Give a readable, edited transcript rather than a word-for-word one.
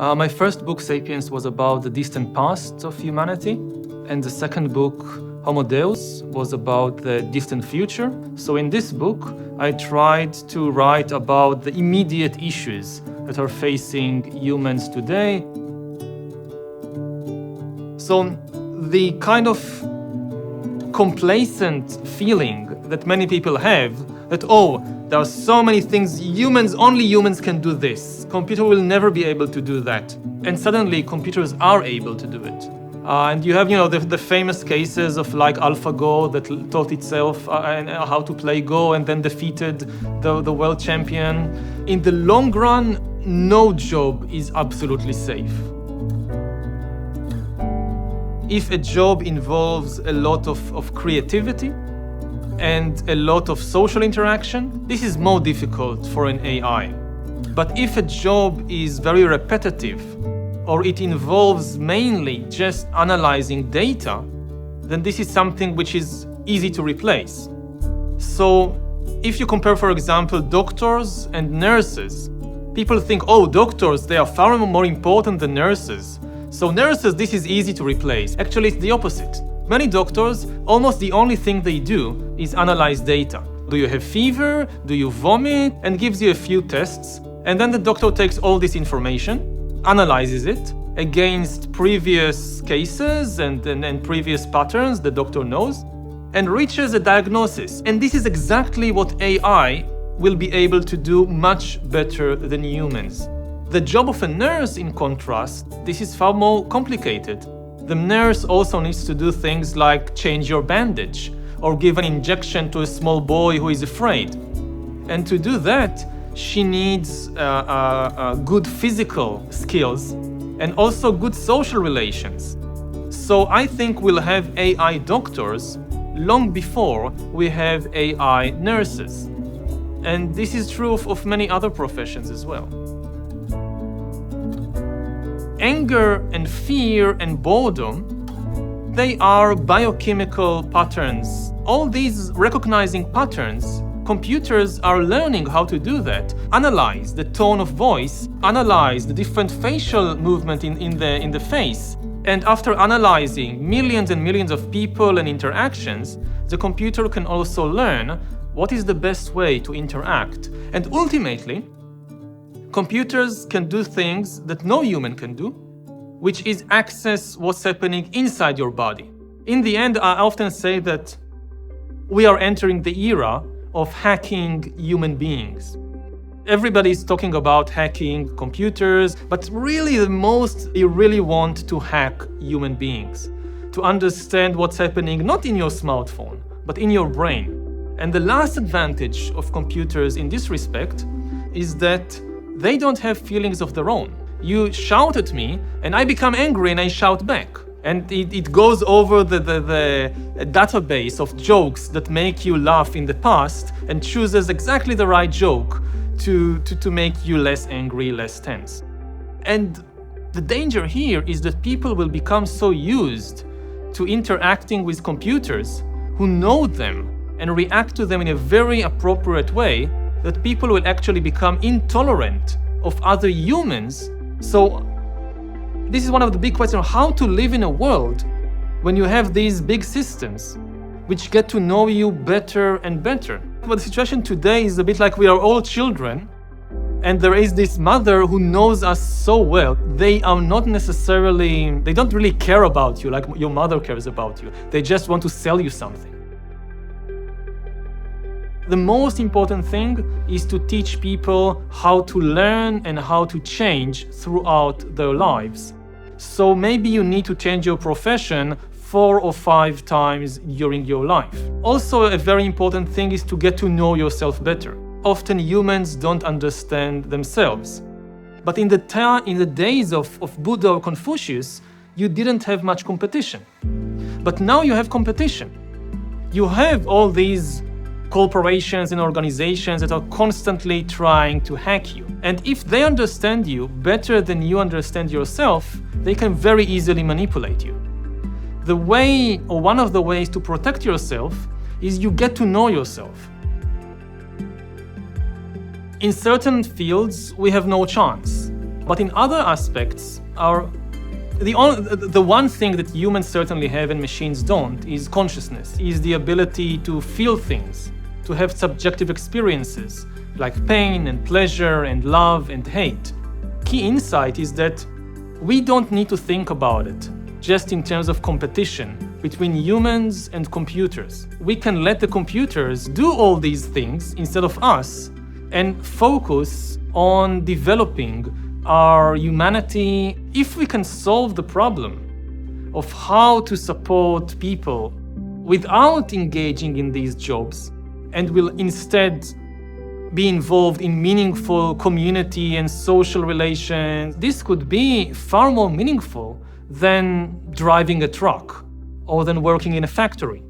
My first book, Sapiens, was about the distant past of humanity. And the second book, Homo Deus, was about the distant future. So in this book, I tried to write about the immediate issues that are facing humans today. So the kind of complacent feeling that many people have that, oh, there are so many things, only humans can do this. Computer will never be able to do that. And suddenly computers are able to do it. And you have, the famous cases of like AlphaGo that taught itself how to play Go and then defeated the world champion. In the long run, no job is absolutely safe. If a job involves a lot of creativity and a lot of social interaction, this is more difficult for an AI. But if a job is very repetitive, or it involves mainly just analyzing data, then this is something which is easy to replace. So if you compare, for example, doctors and nurses, people think, oh, doctors, they are far more important than nurses. So nurses, this is easy to replace. Actually, it's the opposite. Many doctors, almost the only thing they do is analyze data. Do you have fever? Do you vomit? And gives you a few tests. And then the doctor takes all this information, analyzes it against previous cases and previous patterns the doctor knows, and reaches a diagnosis. And this is exactly what AI will be able to do much better than humans. The job of a nurse, in contrast, this is far more complicated. The nurse also needs to do things like change your bandage or give an injection to a small boy who is afraid. And to do that, she needs good physical skills and also good social relations. So I think we'll have AI doctors long before we have AI nurses. And this is true of many other professions as well. Anger and fear and boredom, they are biochemical patterns. All these recognizing patterns, computers are learning how to do that. Analyze the tone of voice, analyze the different facial movement in the face. And after analyzing millions and millions of people and interactions, the computer can also learn what is the best way to interact. And ultimately, computers can do things that no human can do, which is access what's happening inside your body. In the end, I often say that we are entering the era of hacking human beings. Everybody is talking about hacking computers, but really the most you really want to hack human beings, to understand what's happening not in your smartphone, but in your brain. And the last advantage of computers in this respect is that they don't have feelings of their own. You shout at me and I become angry and I shout back. And it goes over the database of jokes that make you laugh in the past and chooses exactly the right joke to make you less angry, less tense. And the danger here is that people will become so used to interacting with computers who know them and react to them in a very appropriate way that people will actually become intolerant of other humans. So this is one of the big questions, how to live in a world when you have these big systems which get to know you better and better. But the situation today is a bit like we are all children and there is this mother who knows us so well. They don't really care about you like your mother cares about you. They just want to sell you something. The most important thing is to teach people how to learn and how to change throughout their lives. So maybe you need to change your profession 4 or 5 times during your life. Also, a very important thing is to get to know yourself better. Often humans don't understand themselves. But in the days of Buddha or Confucius, you didn't have much competition. But now you have competition. You have all these corporations and organizations that are constantly trying to hack you. And if they understand you better than you understand yourself, they can very easily manipulate you. The way, or one of the ways to protect yourself, is you get to know yourself. In certain fields, we have no chance. But in other aspects, the one thing that humans certainly have and machines don't is consciousness, is the ability to feel things, to have subjective experiences like pain and pleasure and love and hate. Key insight is that we don't need to think about it just in terms of competition between humans and computers. We can let the computers do all these things instead of us and focus on developing our humanity. If we can solve the problem of how to support people without engaging in these jobs and will instead be involved in meaningful community and social relations, this could be far more meaningful than driving a truck or than working in a factory.